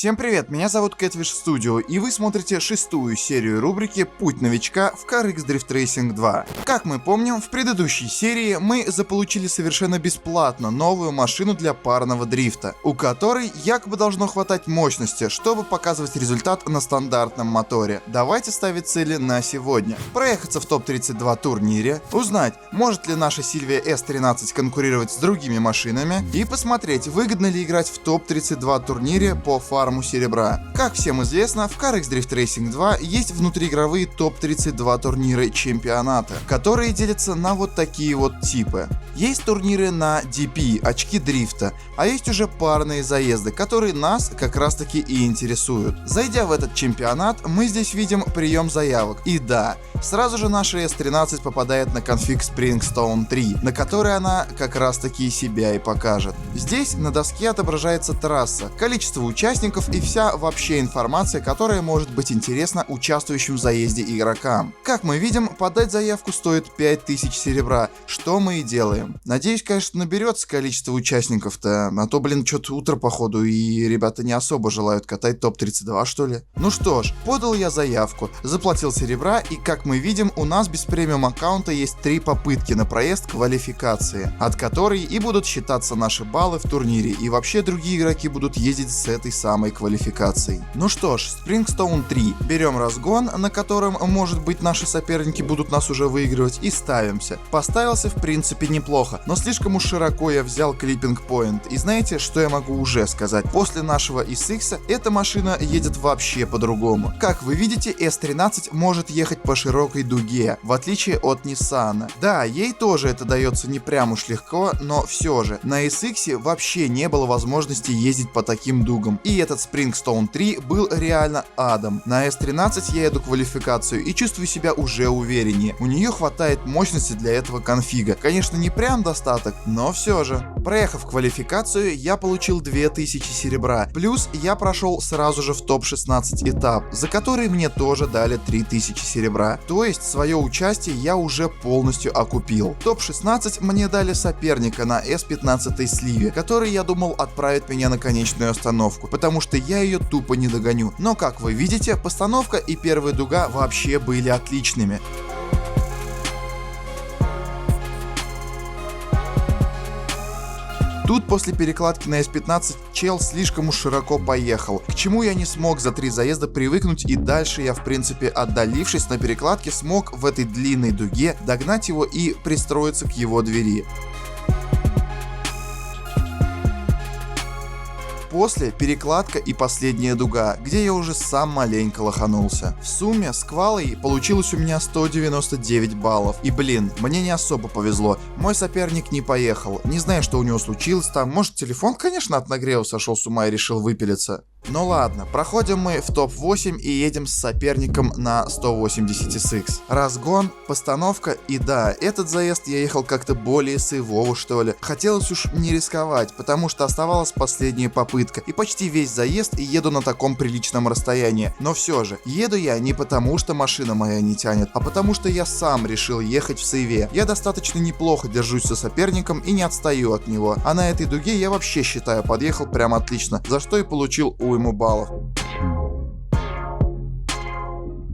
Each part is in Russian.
Всем привет, меня зовут Catfish Studio, и вы смотрите шестую серию рубрики «Путь новичка в CarX Drift Racing 2». Как мы помним, в предыдущей серии мы заполучили совершенно бесплатно новую машину для парного дрифта, у которой якобы должно хватать мощности, чтобы показывать результат на стандартном моторе. Давайте ставить цели на сегодня. Проехаться в топ-32 турнире, узнать, может ли наша Silvia S13 конкурировать с другими машинами и посмотреть, выгодно ли играть в топ-32 турнире по фарму серебра. Как всем известно, в CarX Drift Racing 2 есть внутриигровые топ-32 турниры чемпионата, которые делятся на вот такие вот типы. Есть турниры на DP, очки дрифта, а есть уже парные заезды, которые нас как раз таки и интересуют. Зайдя в этот чемпионат, мы здесь видим прием заявок. И да, сразу же наша S13 попадает на конфиг Springstone 3, на которой она как раз таки себя и покажет. Здесь на доске отображается трасса, количество участников и вся вообще информация, которая может быть интересна участвующим в заезде игрокам. Как мы видим, подать заявку стоит 5000 серебра, что мы и делаем. Надеюсь, конечно, наберется количество участников-то, а то, блин, что-то утро походу и ребята не особо желают катать топ-32, что ли. Ну что ж, подал я заявку, заплатил серебра, и как мы видим, у нас без премиум аккаунта есть 3 попытки на проезд квалификации, от которой и будут считаться наши баллы в турнире, и вообще другие игроки будут ездить с этой самой квалификацией. Ну что ж, Springstone 3. Берем разгон, на котором, может быть, наши соперники будут нас уже выигрывать, и ставимся. Поставился в принципе неплохо, но слишком уж широко я взял клиппинг point. И знаете, что я могу уже сказать? После нашего SX эта машина едет вообще по-другому. Как вы видите, S13 может ехать по широкой дуге, в отличие от Nissan. Да, ей тоже это дается не прям уж легко, но все же. На SX вообще не было возможности ездить по таким дугам. И этот Springstone 3 был реально адом. На S13 я еду квалификацию и чувствую себя уже увереннее. У нее хватает мощности для этого конфига. Конечно, не прям достаток, но все же. Проехав квалификацию, я получил 2000 серебра. Плюс я прошел сразу же в топ-16 этап, за который мне тоже дали 3000 серебра. То есть свое участие я уже полностью окупил. Топ-16 мне дали соперника на S15 сливе, который, я думал, отправит меня на конечную остановку, потому что я ее тупо не догоню. Но как вы видите, постановка и первая дуга вообще были отличными. Тут после перекладки на S15 чел слишком уж широко поехал, к чему я не смог за 3 заезда привыкнуть, и дальше я в принципе, отдалившись на перекладке, смог в этой длинной дуге догнать его и пристроиться к его двери. После перекладка и последняя дуга, где я уже сам маленько лоханулся. В сумме с квалой получилось у меня 199 баллов. И блин, мне не особо повезло. Мой соперник не поехал. Не знаю, что у него случилось там. Может, телефон, конечно, от нагрева сошел с ума и решил выпилиться. Ну ладно, проходим мы в топ-8 и едем с соперником на 180 SX. Разгон, постановка, и да, этот заезд я ехал как-то более сейвово, что ли. Хотелось уж не рисковать, потому что оставалась последняя попытка. И почти весь заезд еду на таком приличном расстоянии. Но все же, еду я не потому, что машина моя не тянет, а потому что я сам решил ехать в сейве. Я достаточно неплохо держусь со соперником и не отстаю от него. А на этой дуге я вообще считаю подъехал прям отлично, за что и получил уйму баллов.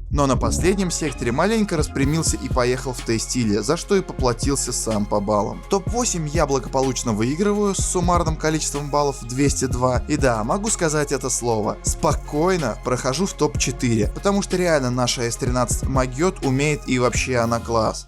Но на последнем секторе маленько распрямился и поехал в Т-стиле, за что и поплатился сам по баллам. Топ-8 я благополучно выигрываю с суммарным количеством баллов 202. И да, могу сказать это слово. Спокойно прохожу в топ-4, потому что реально наша S13 могет, умеет и вообще она класс.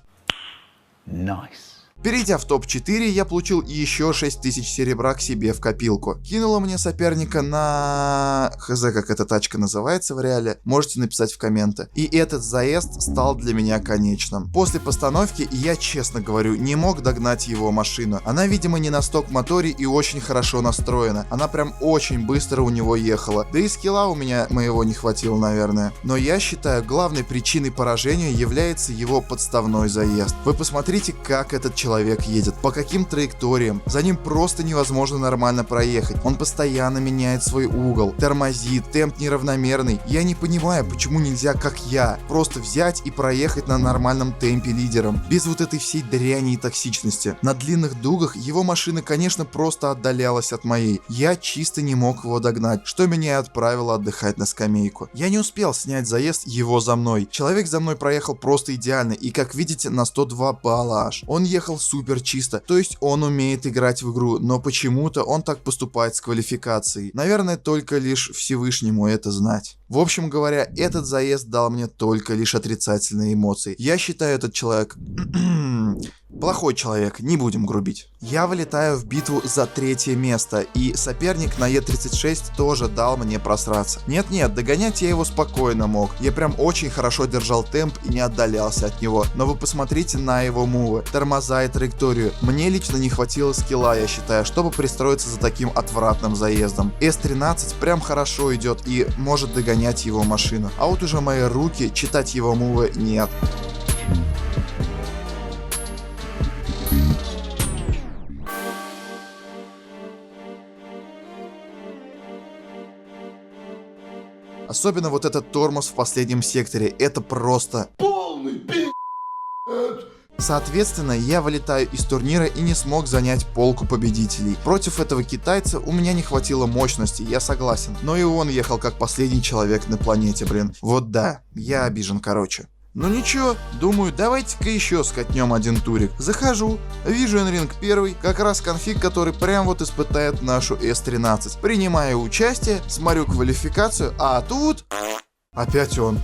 Nice. Перейдя в топ-4, я получил еще 6000 серебра к себе в копилку. Кинула мне соперника на... Хз, как эта тачка называется в реале, можете написать в комменты. И этот заезд стал для меня конечным. После постановки я, честно говорю, не мог догнать его машину. Она, видимо, не на сток-моторе и очень хорошо настроена. Она прям очень быстро у него ехала. Да и скилла у меня моего не хватило, наверное. Но я считаю, главной причиной поражения является его подставной заезд. Вы посмотрите, как этот человек человек едет, по каким траекториям. За ним просто невозможно нормально проехать. Он постоянно меняет свой угол, тормозит, темп неравномерный. Я не понимаю, почему нельзя, как я, просто взять и проехать на нормальном темпе лидером, без вот этой всей дряни и токсичности. На длинных дугах его машина, конечно, просто отдалялась от моей. Я чисто не мог его догнать, что меня и отправило отдыхать на скамейку. Я не успел снять заезд его за мной. Человек за мной проехал просто идеально и, как видите, на 102 балла аж. Он ехал супер чисто, то есть он умеет играть в игру, но почему-то он так поступает с квалификацией. Наверное, только лишь Всевышнему это знать. В общем говоря, этот заезд дал мне только лишь отрицательные эмоции. Я считаю, этот человек... плохой человек, не будем грубить. Я вылетаю в битву за 3-е место, и соперник на Е36 тоже дал мне просраться. Нет-нет, догонять я его спокойно мог. Я прям очень хорошо держал темп и не отдалялся от него. Но вы посмотрите на его мувы, тормоза и траекторию. Мне лично не хватило скилла, я считаю, чтобы пристроиться за таким отвратным заездом. С13 прям хорошо идет и может догонять его машину. А вот уже мои руки читать его мувы нет. Особенно вот этот тормоз в последнем секторе, это просто полный пи***. Соответственно, я вылетаю из турнира и не смог занять полку победителей. Против этого китайца у меня не хватило мощности, я согласен. Но и он ехал как последний человек на планете, блин. Вот да, я обижен, короче. Ну ничего, думаю, давайте-ка еще скатнем один турик. Захожу, вижу N-Ring 1, как раз конфиг, который прям вот испытает нашу S13. Принимаю участие, смотрю квалификацию, а тут... опять он.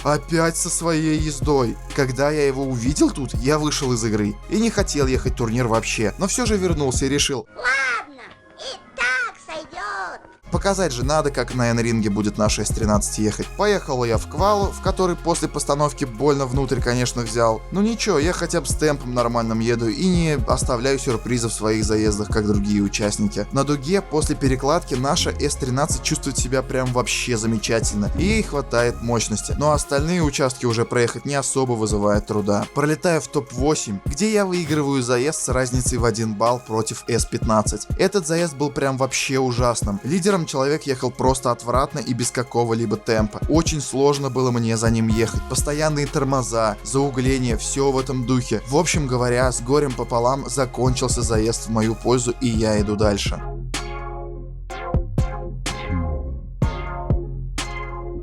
Опять со своей ездой. Когда я его увидел тут, я вышел из игры. И не хотел ехать турнир вообще, но все же вернулся и решил... ладно, и так сойдет. Показать же надо, как на N-ринге будет наша S13 ехать. Поехал я в квалу, в который после постановки больно внутрь, конечно, взял. Ну ничего, я хотя бы с темпом нормальным еду и не оставляю сюрпризов в своих заездах, как другие участники. На дуге после перекладки наша S13 чувствует себя прям вообще замечательно. И ей хватает мощности. Но остальные участки уже проехать не особо вызывает труда. Пролетаю в топ-8, где я выигрываю заезд с разницей в 1 балл против S15. Этот заезд был прям вообще ужасным. Лидером человек ехал просто отвратно и без какого-либо темпа. Очень сложно было мне за ним ехать. Постоянные тормоза, заугления, все в этом духе. В общем говоря, с горем пополам закончился заезд в мою пользу, и я иду дальше.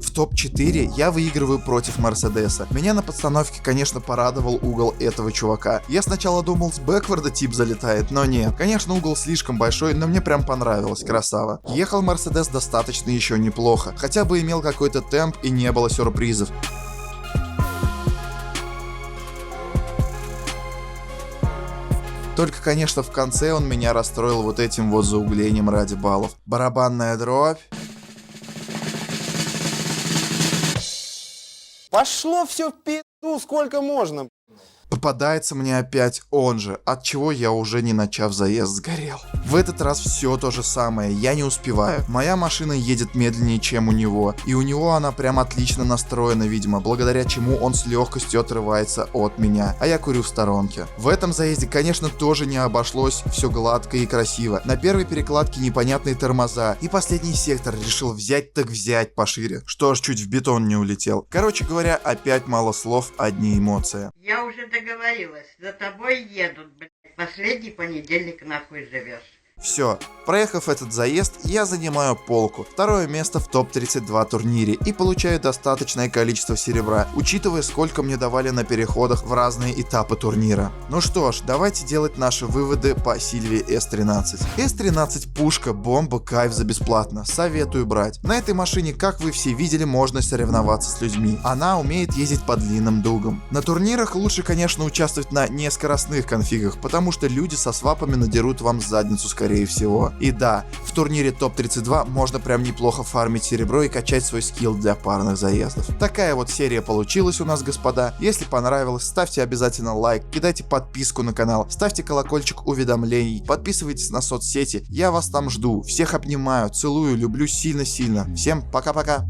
В топ-4 я выигрываю против Мерседеса. Меня на подстановке, конечно, порадовал угол этого чувака. Я сначала думал, с бэкворда тип залетает, но нет. Конечно, угол слишком большой, но мне прям понравилось, красава. Ехал Мерседес достаточно еще неплохо, хотя бы имел какой-то темп и не было сюрпризов. Только, конечно, в конце он меня расстроил вот этим вот зауглением ради баллов. Барабанная дробь. Пошло все в пизду, сколько можно. Попадается мне опять он же, от чего я уже не начав заезд сгорел. В этот раз все то же самое, я не успеваю. Моя машина едет медленнее, чем у него, и у него она прям отлично настроена, видимо, благодаря чему он с легкостью отрывается от меня, а я курю в сторонке. В этом заезде, конечно, тоже не обошлось все гладко и красиво. На первой перекладке непонятные тормоза, и последний сектор решил взять так взять пошире, что аж чуть в бетон не улетел. Короче говоря, опять мало слов, одни эмоции. Я уже договорилась, за тобой едут, блядь. Последний понедельник нахуй живешь. Все, проехав этот заезд, я занимаю полку, второе место в топ-32 турнире и получаю достаточное количество серебра, учитывая, сколько мне давали на переходах в разные этапы турнира. Ну что ж, давайте делать наши выводы по Сильвии S13. S13 пушка, бомба, кайф за бесплатно, советую брать. На этой машине, как вы все видели, можно соревноваться с людьми. Она умеет ездить по длинным дугам. На турнирах лучше, конечно, участвовать на нескоростных конфигах, потому что люди со свапами надерут вам задницу скорее всего. И да, в турнире топ-32 можно прям неплохо фармить серебро и качать свой скилл для парных заездов. Такая вот серия получилась у нас, господа. Если понравилось, ставьте обязательно лайк, кидайте подписку на канал, ставьте колокольчик уведомлений, подписывайтесь на соцсети, я вас там жду. Всех обнимаю, целую, люблю сильно-сильно. Всем пока-пока.